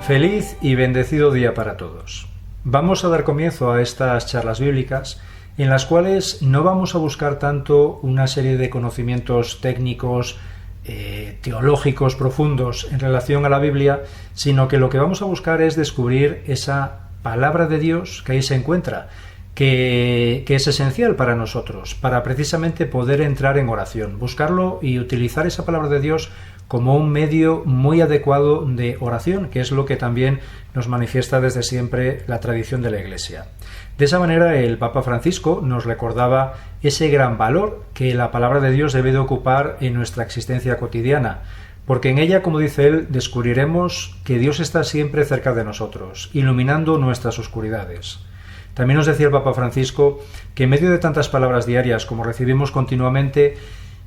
Feliz y bendecido día para todos. Vamos a dar comienzo a estas charlas bíblicas en las cuales no vamos a buscar tanto una serie de conocimientos técnicos, teológicos profundos en relación a la Biblia, sino que lo que vamos a buscar es descubrir esa palabra de Dios que ahí se encuentra, que es esencial para nosotros, para precisamente poder entrar en oración, buscarlo y utilizar esa palabra de Dios como un medio muy adecuado de oración, que es lo que también nos manifiesta desde siempre la tradición de la Iglesia. De esa manera, el Papa Francisco nos recordaba ese gran valor que la palabra de Dios debe de ocupar en nuestra existencia cotidiana, porque en ella, como dice él, descubriremos que Dios está siempre cerca de nosotros, iluminando nuestras oscuridades. También nos decía el Papa Francisco que en medio de tantas palabras diarias como recibimos continuamente,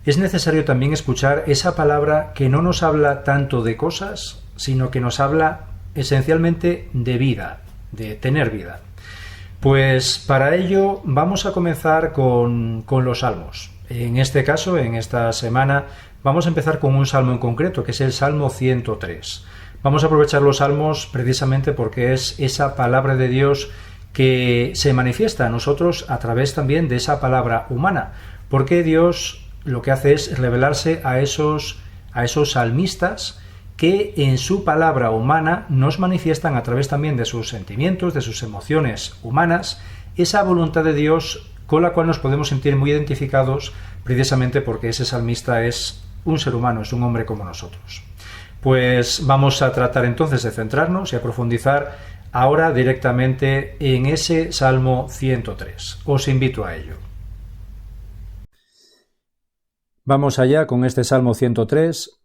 es necesario también escuchar esa palabra que no nos habla tanto de cosas, sino que nos habla esencialmente de vida, de tener vida. Pues para ello vamos a comenzar con los salmos. En este caso, en esta semana, vamos a empezar con un salmo en concreto, que es el Salmo 103. Vamos a aprovechar los salmos precisamente porque es esa palabra de Dios que se manifiesta a nosotros a través también de esa palabra humana, porque Dios lo que hace es revelarse a esos salmistas que en su palabra humana nos manifiestan a través también de sus sentimientos, de sus emociones humanas, esa voluntad de Dios con la cual nos podemos sentir muy identificados precisamente porque ese salmista es un ser humano, es un hombre como nosotros. Pues vamos a tratar entonces de centrarnos y a profundizar ahora directamente en ese Salmo 103. Os invito a ello. Vamos allá con este Salmo 103.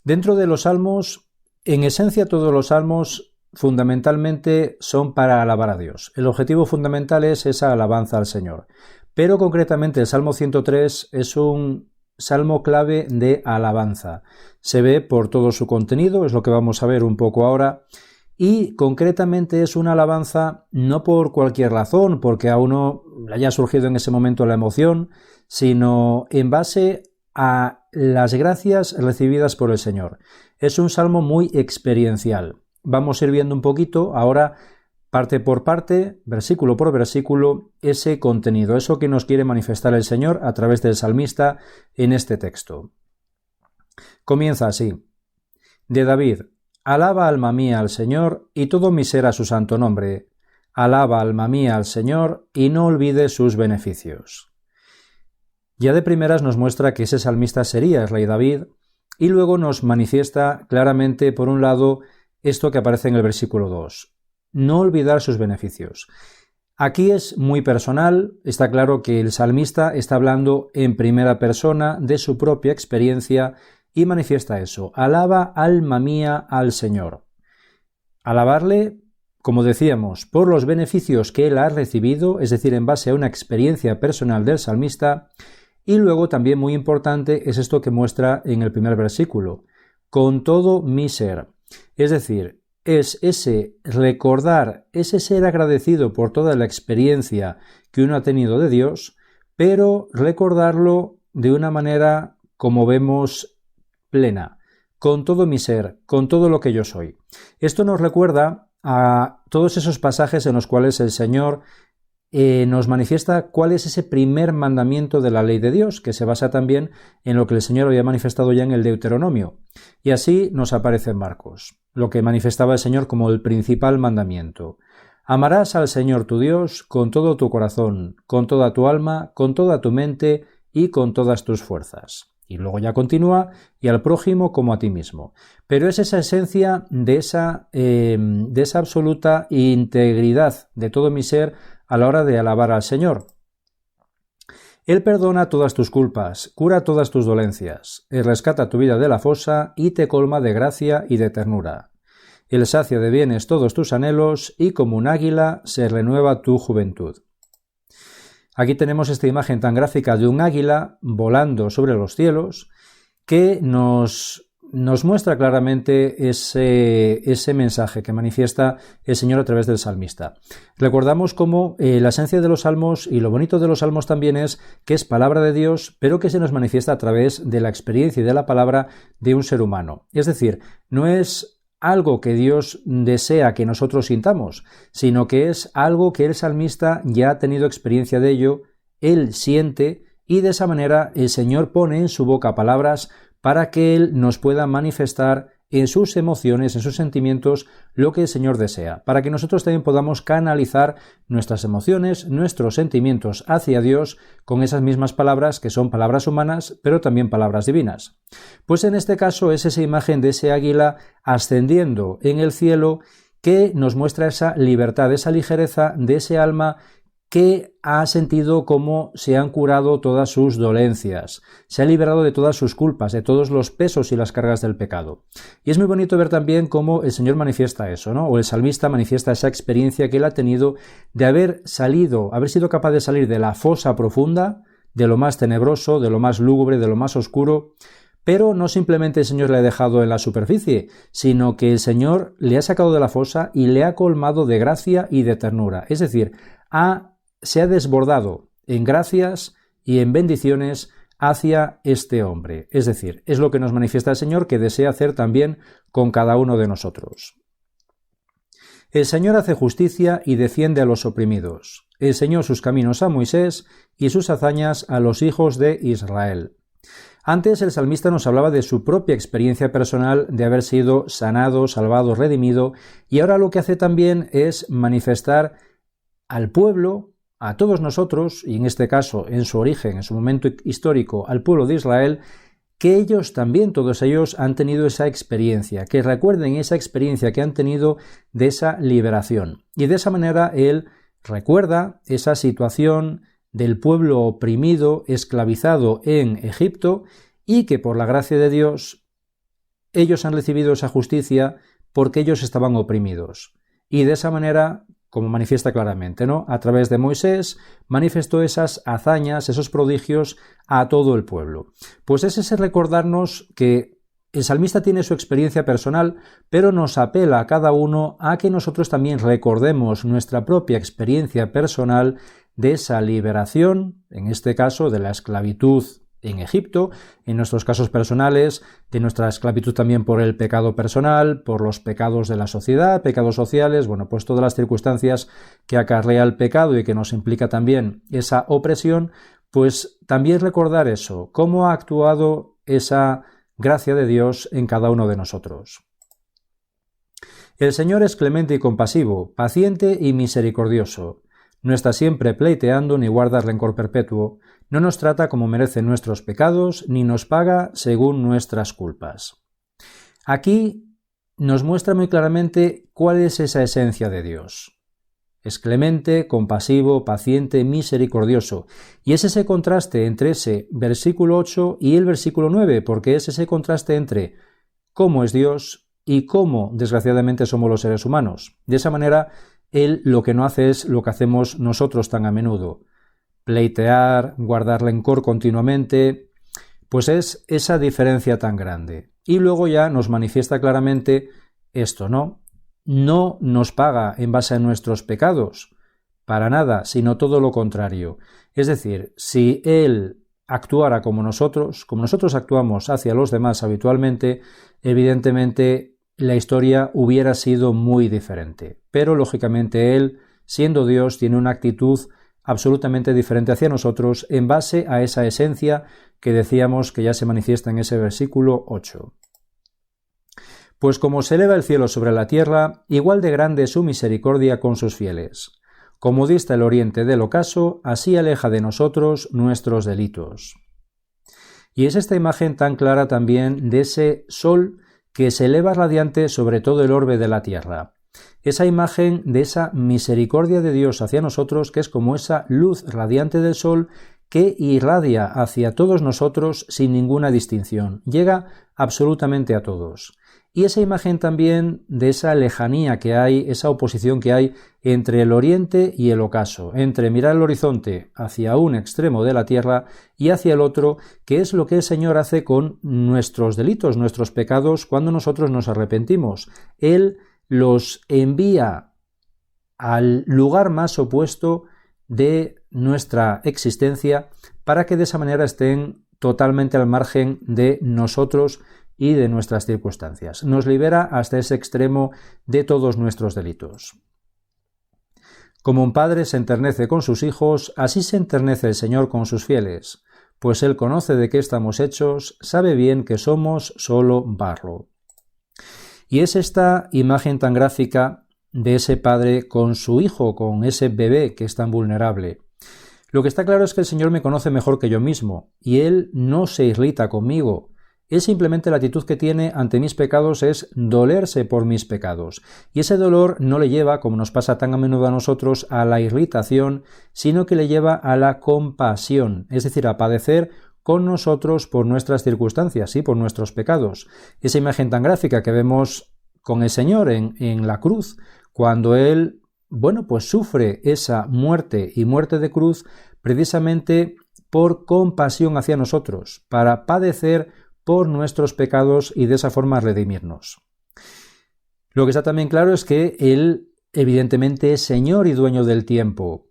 Dentro de los salmos, en esencia todos los salmos fundamentalmente son para alabar a Dios. El objetivo fundamental es esa alabanza al Señor. Pero concretamente el Salmo 103 es un salmo clave de alabanza. Se ve por todo su contenido, es lo que vamos a ver un poco ahora. Y concretamente es una alabanza no por cualquier razón, porque a uno le haya surgido en ese momento la emoción, sino en base a las gracias recibidas por el Señor. Es un salmo muy experiencial. Vamos a ir viendo un poquito ahora, parte por parte, versículo por versículo, ese contenido, eso que nos quiere manifestar el Señor a través del salmista en este texto. Comienza así. De David. Alaba alma mía al Señor y todo mi ser a su santo nombre. Alaba alma mía al Señor y no olvide sus beneficios. Ya de primeras nos muestra que ese salmista sería el rey David y luego nos manifiesta claramente, por un lado, esto que aparece en el versículo 2. No olvidar sus beneficios. Aquí es muy personal, está claro que el salmista está hablando en primera persona de su propia experiencia y manifiesta eso. Alaba alma mía al Señor. Alabarle, como decíamos, por los beneficios que él ha recibido, es decir, en base a una experiencia personal del salmista. Y luego también muy importante es esto que muestra en el primer versículo. Con todo mi ser. Es decir, es ese recordar, ese ser agradecido por toda la experiencia que uno ha tenido de Dios, pero recordarlo de una manera, como vemos, plena, con todo mi ser, con todo lo que yo soy. Esto nos recuerda a todos esos pasajes en los cuales el Señor nos manifiesta cuál es ese primer mandamiento de la ley de Dios, que se basa también en lo que el Señor había manifestado ya en el Deuteronomio. Y así nos aparece en Marcos, lo que manifestaba el Señor como el principal mandamiento. Amarás al Señor tu Dios con todo tu corazón, con toda tu alma, con toda tu mente y con todas tus fuerzas. Y luego ya continúa, y al prójimo como a ti mismo. Pero es esa esencia de esa absoluta integridad de todo mi ser a la hora de alabar al Señor. Él perdona todas tus culpas, cura todas tus dolencias, Él rescata tu vida de la fosa y te colma de gracia y de ternura. Él sacia de bienes todos tus anhelos y como un águila se renueva tu juventud. Aquí tenemos esta imagen tan gráfica de un águila volando sobre los cielos que nos muestra claramente ese mensaje que manifiesta el Señor a través del salmista. Recordamos cómo la esencia de los salmos y lo bonito de los salmos también es que es palabra de Dios, pero que se nos manifiesta a través de la experiencia y de la palabra de un ser humano. Es decir, no es algo que Dios desea que nosotros sintamos, sino que es algo que el salmista ya ha tenido experiencia de ello, él siente, y de esa manera el Señor pone en su boca palabras para que Él nos pueda manifestar en sus emociones, en sus sentimientos, lo que el Señor desea, para que nosotros también podamos canalizar nuestras emociones, nuestros sentimientos hacia Dios con esas mismas palabras que son palabras humanas, pero también palabras divinas. Pues en este caso es esa imagen de ese águila ascendiendo en el cielo que nos muestra esa libertad, esa ligereza de ese alma que ha sentido cómo se han curado todas sus dolencias, se ha liberado de todas sus culpas, de todos los pesos y las cargas del pecado. Y es muy bonito ver también cómo el Señor manifiesta eso, ¿no? O el salmista manifiesta esa experiencia que él ha tenido de haber sido capaz de salir de la fosa profunda, de lo más tenebroso, de lo más lúgubre, de lo más oscuro, pero no simplemente el Señor le ha dejado en la superficie, sino que el Señor le ha sacado de la fosa y le ha colmado de gracia y de ternura. Es decir, se ha desbordado en gracias y en bendiciones hacia este hombre. Es decir, es lo que nos manifiesta el Señor que desea hacer también con cada uno de nosotros. El Señor hace justicia y defiende a los oprimidos. Enseñó sus caminos a Moisés y sus hazañas a los hijos de Israel. Antes el salmista nos hablaba de su propia experiencia personal de haber sido sanado, salvado, redimido, y ahora lo que hace también es manifestar al pueblo, a todos nosotros, y en este caso, en su origen, en su momento histórico, al pueblo de Israel, que ellos también, todos ellos, han tenido esa experiencia, que recuerden esa experiencia que han tenido de esa liberación. Y de esa manera él recuerda esa situación del pueblo oprimido, esclavizado en Egipto, y que por la gracia de Dios ellos han recibido esa justicia porque ellos estaban oprimidos. Y de esa manera, como manifiesta claramente, ¿no? A través de Moisés manifestó esas hazañas, esos prodigios a todo el pueblo. Pues es ese recordarnos que el salmista tiene su experiencia personal, pero nos apela a cada uno a que nosotros también recordemos nuestra propia experiencia personal de esa liberación, en este caso de la esclavitud en Egipto, en nuestros casos personales, de nuestra esclavitud también por el pecado personal, por los pecados de la sociedad, pecados sociales, bueno, pues todas las circunstancias que acarrea el pecado y que nos implica también esa opresión, pues también recordar eso, cómo ha actuado esa gracia de Dios en cada uno de nosotros. El Señor es clemente y compasivo, paciente y misericordioso. No está siempre pleiteando ni guarda rencor perpetuo, no nos trata como merecen nuestros pecados, ni nos paga según nuestras culpas. Aquí nos muestra muy claramente cuál es esa esencia de Dios. Es clemente, compasivo, paciente, misericordioso. Y es ese contraste entre ese versículo 8 y el versículo 9, porque es ese contraste entre cómo es Dios y cómo, desgraciadamente, somos los seres humanos. De esa manera, Él lo que no hace es lo que hacemos nosotros tan a menudo. Pleitear, guardar rencor continuamente, pues es esa diferencia tan grande. Y luego ya nos manifiesta claramente esto, ¿no? No nos paga en base a nuestros pecados, para nada, sino todo lo contrario. Es decir, si Él actuara como nosotros actuamos hacia los demás habitualmente, evidentemente la historia hubiera sido muy diferente. Pero lógicamente Él, siendo Dios, tiene una actitud absolutamente diferente hacia nosotros en base a esa esencia que decíamos que ya se manifiesta en ese versículo 8. Pues como se eleva el cielo sobre la tierra, igual de grande es su misericordia con sus fieles. Como dista el oriente del ocaso, así aleja de nosotros nuestros delitos. Y es esta imagen tan clara también de ese sol que se eleva radiante sobre todo el orbe de la tierra. Esa imagen de esa misericordia de Dios hacia nosotros, que es como esa luz radiante del sol que irradia hacia todos nosotros sin ninguna distinción, llega absolutamente a todos. Y esa imagen también de esa lejanía que hay, esa oposición que hay entre el oriente y el ocaso, entre mirar el horizonte hacia un extremo de la tierra y hacia el otro, que es lo que el Señor hace con nuestros delitos, nuestros pecados, cuando nosotros nos arrepentimos. Él los envía al lugar más opuesto de nuestra existencia para que de esa manera estén totalmente al margen de nosotros y de nuestras circunstancias. Nos libera hasta ese extremo de todos nuestros delitos. Como un padre se enternece con sus hijos, así se enternece el Señor con sus fieles, pues Él conoce de qué estamos hechos, sabe bien que somos solo barro. Y es esta imagen tan gráfica de ese padre con su hijo, con ese bebé que es tan vulnerable. Lo que está claro es que el Señor me conoce mejor que yo mismo, y Él no se irrita conmigo. Él simplemente la actitud que tiene ante mis pecados es dolerse por mis pecados. Y ese dolor no le lleva, como nos pasa tan a menudo a nosotros, a la irritación, sino que le lleva a la compasión, es decir, a padecer con nosotros por nuestras circunstancias y por nuestros pecados. Esa imagen tan gráfica que vemos con el Señor en la cruz, cuando Él, pues sufre esa muerte y muerte de cruz precisamente por compasión hacia nosotros, para padecer por nuestros pecados y de esa forma redimirnos. Lo que está también claro es que Él evidentemente es Señor y dueño del tiempo.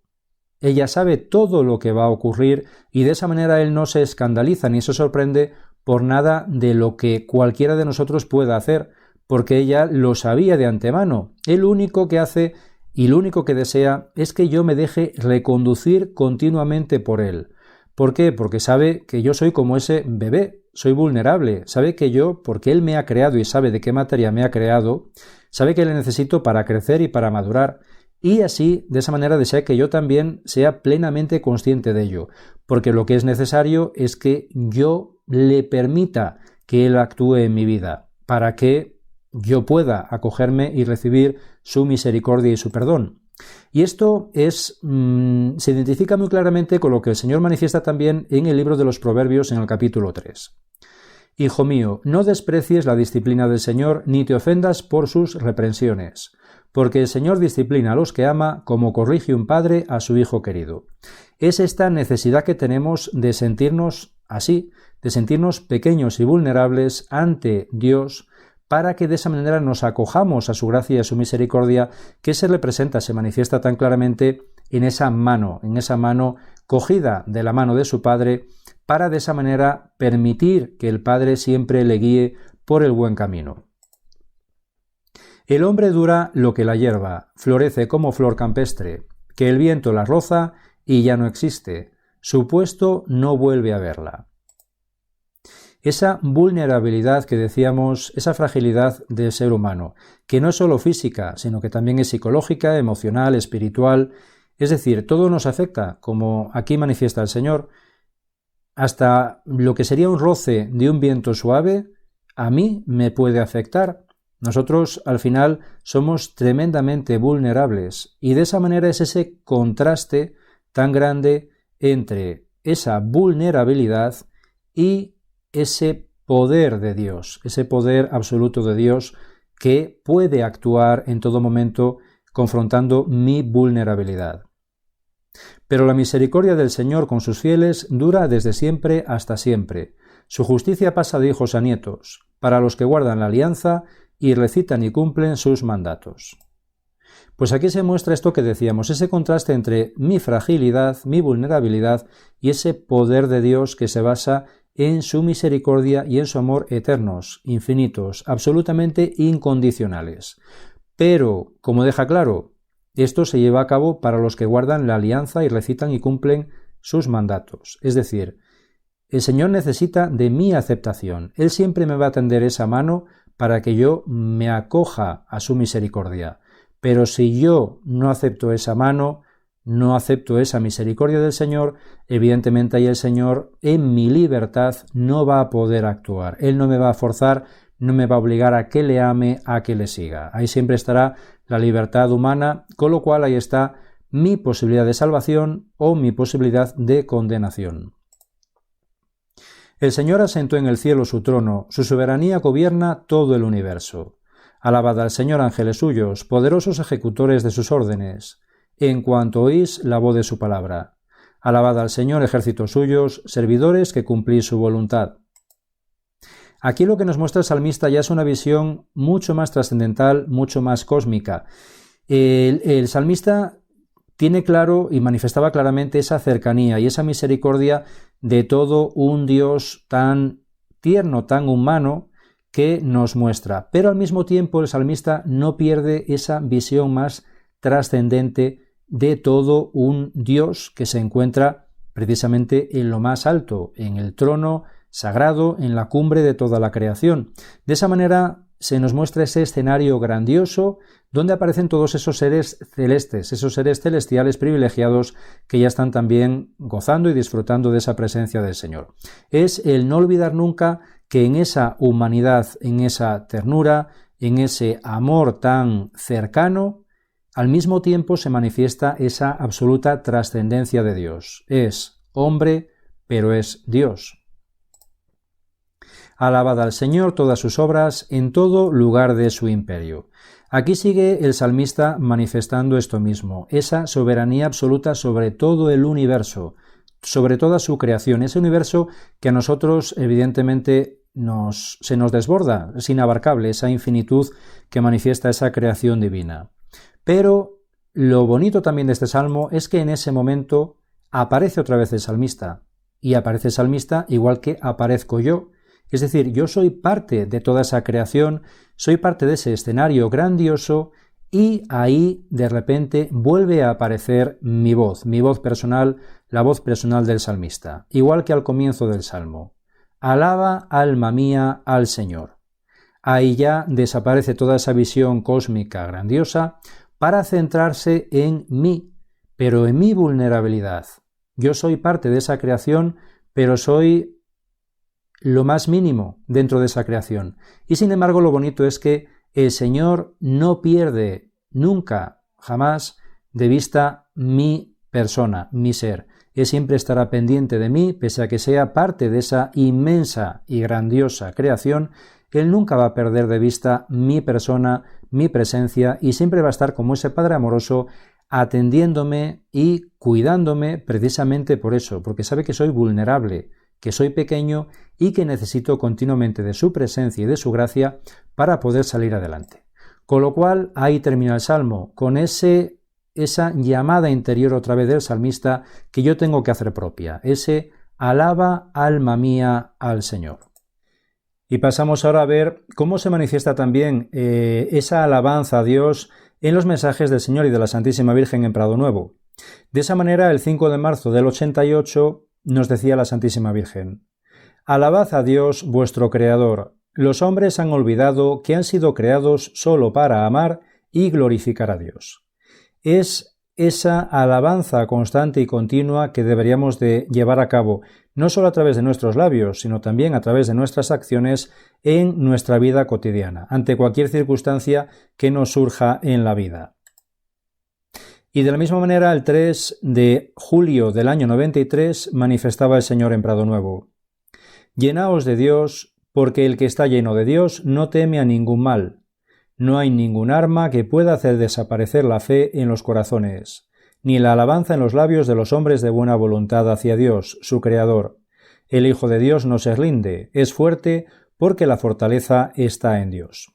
Ella sabe todo lo que va a ocurrir y de esa manera Él no se escandaliza ni se sorprende por nada de lo que cualquiera de nosotros pueda hacer, porque ella lo sabía de antemano. Él lo único que hace y lo único que desea es que yo me deje reconducir continuamente por Él. ¿Por qué? Porque sabe que yo soy como ese bebé, soy vulnerable, sabe que yo, porque Él me ha creado y sabe de qué materia me ha creado, sabe que le necesito para crecer y para madurar, y así, de esa manera, desea que yo también sea plenamente consciente de ello, porque lo que es necesario es que yo le permita que Él actúe en mi vida, para que yo pueda acogerme y recibir su misericordia y su perdón. Y esto se identifica muy claramente con lo que el Señor manifiesta también en el libro de los Proverbios en el capítulo 3. Hijo mío, no desprecies la disciplina del Señor, ni te ofendas por sus reprensiones, porque el Señor disciplina a los que ama, como corrige un padre a su hijo querido. Es esta necesidad que tenemos de sentirnos así, de sentirnos pequeños y vulnerables ante Dios, para que de esa manera nos acojamos a su gracia y a su misericordia, que se representa, se manifiesta tan claramente en esa mano cogida de la mano de su Padre, para de esa manera permitir que el Padre siempre le guíe por el buen camino. El hombre dura lo que la hierba, florece como flor campestre, que el viento la roza y ya no existe, su puesto no vuelve a verla. Esa vulnerabilidad que decíamos, esa fragilidad del ser humano, que no es solo física, sino que también es psicológica, emocional, espiritual, es decir, todo nos afecta, como aquí manifiesta el Señor, hasta lo que sería un roce de un viento suave, a mí me puede afectar. Nosotros al final somos tremendamente vulnerables y de esa manera es ese contraste tan grande entre esa vulnerabilidad y ese poder de Dios, ese poder absoluto de Dios que puede actuar en todo momento confrontando mi vulnerabilidad. Pero la misericordia del Señor con sus fieles dura desde siempre hasta siempre. Su justicia pasa de hijos a nietos, para los que guardan la alianza y recitan y cumplen sus mandatos. Pues aquí se muestra esto que decíamos, ese contraste entre mi fragilidad, mi vulnerabilidad y ese poder de Dios que se basa en su misericordia y en su amor eternos, infinitos, absolutamente incondicionales. Pero, como deja claro, esto se lleva a cabo para los que guardan la alianza y recitan y cumplen sus mandatos. Es decir, el Señor necesita de mi aceptación. Él siempre me va a tender esa mano para que yo me acoja a su misericordia. Pero si yo no acepto esa mano, no acepto esa misericordia del Señor, evidentemente ahí el Señor en mi libertad no va a poder actuar. Él no me va a forzar, no me va a obligar a que le ame, a que le siga. Ahí siempre estará la libertad humana, con lo cual ahí está mi posibilidad de salvación o mi posibilidad de condenación. El Señor asentó en el cielo su trono, su soberanía gobierna todo el universo. Alabad al Señor, ángeles suyos, poderosos ejecutores de sus órdenes, en cuanto oís la voz de su palabra. Alabad al Señor, ejércitos suyos, servidores que cumplís su voluntad. Aquí lo que nos muestra el salmista ya es una visión mucho más trascendental, mucho más cósmica. El salmista tiene claro y manifestaba claramente esa cercanía y esa misericordia de todo un Dios tan tierno, tan humano, que nos muestra. Pero al mismo tiempo el salmista no pierde esa visión más trascendente de todo un Dios que se encuentra precisamente en lo más alto, en el trono sagrado, en la cumbre de toda la creación. De esa manera se nos muestra ese escenario grandioso donde aparecen todos esos seres celestes, esos seres celestiales privilegiados que ya están también gozando y disfrutando de esa presencia del Señor. Es el no olvidar nunca que en esa humanidad, en esa ternura, en ese amor tan cercano, al mismo tiempo se manifiesta esa absoluta trascendencia de Dios. Es hombre, pero es Dios. Alabad al Señor todas sus obras en todo lugar de su imperio. Aquí sigue el salmista manifestando esto mismo, esa soberanía absoluta sobre todo el universo, sobre toda su creación, ese universo que a nosotros evidentemente se nos desborda, es inabarcable, esa infinitud que manifiesta esa creación divina. Pero lo bonito también de este salmo es que en ese momento aparece otra vez el salmista, y aparece el salmista igual que aparezco yo. Es decir, yo soy parte de toda esa creación, soy parte de ese escenario grandioso y ahí de repente vuelve a aparecer mi voz personal, la voz personal del salmista, igual que al comienzo del salmo. Alaba, alma mía, al Señor. Ahí ya desaparece toda esa visión cósmica grandiosa para centrarse en mí, pero en mi vulnerabilidad. Yo soy parte de esa creación, pero soy lo más mínimo dentro de esa creación. Y sin embargo, lo bonito es que el Señor no pierde nunca, jamás, de vista mi persona, mi ser. Él siempre estará pendiente de mí, pese a que sea parte de esa inmensa y grandiosa creación. Él nunca va a perder de vista mi persona, mi presencia, y siempre va a estar como ese Padre amoroso atendiéndome y cuidándome precisamente por eso, porque sabe que soy vulnerable, que soy pequeño y que necesito continuamente de su presencia y de su gracia para poder salir adelante. Con lo cual, ahí termina el Salmo, con esa llamada interior otra vez del salmista que yo tengo que hacer propia, ese alaba, alma mía, al Señor. Y pasamos ahora a ver cómo se manifiesta también esa alabanza a Dios en los mensajes del Señor y de la Santísima Virgen en Prado Nuevo. De esa manera, el 5 de marzo del 88, nos decía la Santísima Virgen: alabad a Dios vuestro Creador. Los hombres han olvidado que han sido creados solo para amar y glorificar a Dios. Es esa alabanza constante y continua que deberíamos de llevar a cabo, no solo a través de nuestros labios, sino también a través de nuestras acciones en nuestra vida cotidiana, ante cualquier circunstancia que nos surja en la vida. Y de la misma manera, el 3 de julio del año 93 manifestaba el Señor en Prado Nuevo: llenaos de Dios, porque el que está lleno de Dios no teme a ningún mal. No hay ningún arma que pueda hacer desaparecer la fe en los corazones, ni la alabanza en los labios de los hombres de buena voluntad hacia Dios, su Creador. El Hijo de Dios no se rinde, es fuerte, porque la fortaleza está en Dios.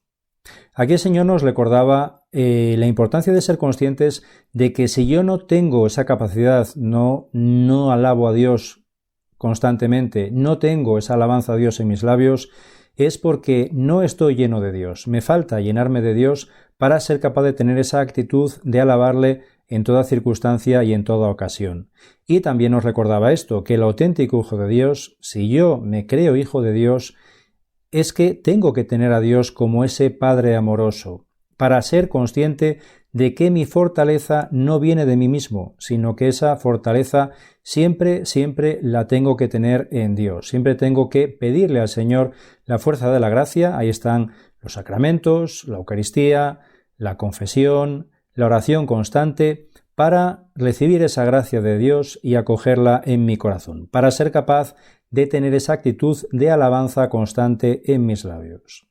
Aquí el Señor nos recordaba la importancia de ser conscientes de que si yo no tengo esa capacidad, no alabo a Dios constantemente, no tengo esa alabanza a Dios en mis labios, es porque no estoy lleno de Dios. Me falta llenarme de Dios para ser capaz de tener esa actitud de alabarle en toda circunstancia y en toda ocasión. Y también nos recordaba esto, que el auténtico Hijo de Dios, si yo me creo Hijo de Dios, es que tengo que tener a Dios como ese Padre amoroso, para ser consciente de que mi fortaleza no viene de mí mismo, sino que esa fortaleza siempre la tengo que tener en Dios. Siempre tengo que pedirle al Señor la fuerza de la gracia. Ahí están los sacramentos, la Eucaristía, la confesión, la oración constante, para recibir esa gracia de Dios y acogerla en mi corazón, para ser capaz de tener esa actitud de alabanza constante en mis labios.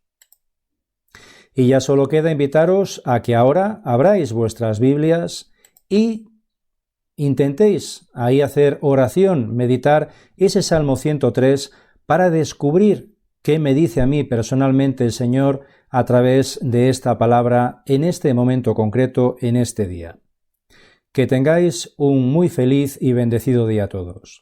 Y ya solo queda invitaros a que ahora abráis vuestras Biblias y intentéis ahí hacer oración, meditar ese Salmo 103 para descubrir qué me dice a mí personalmente el Señor a través de esta palabra en este momento concreto, en este día. Que tengáis un muy feliz y bendecido día a todos.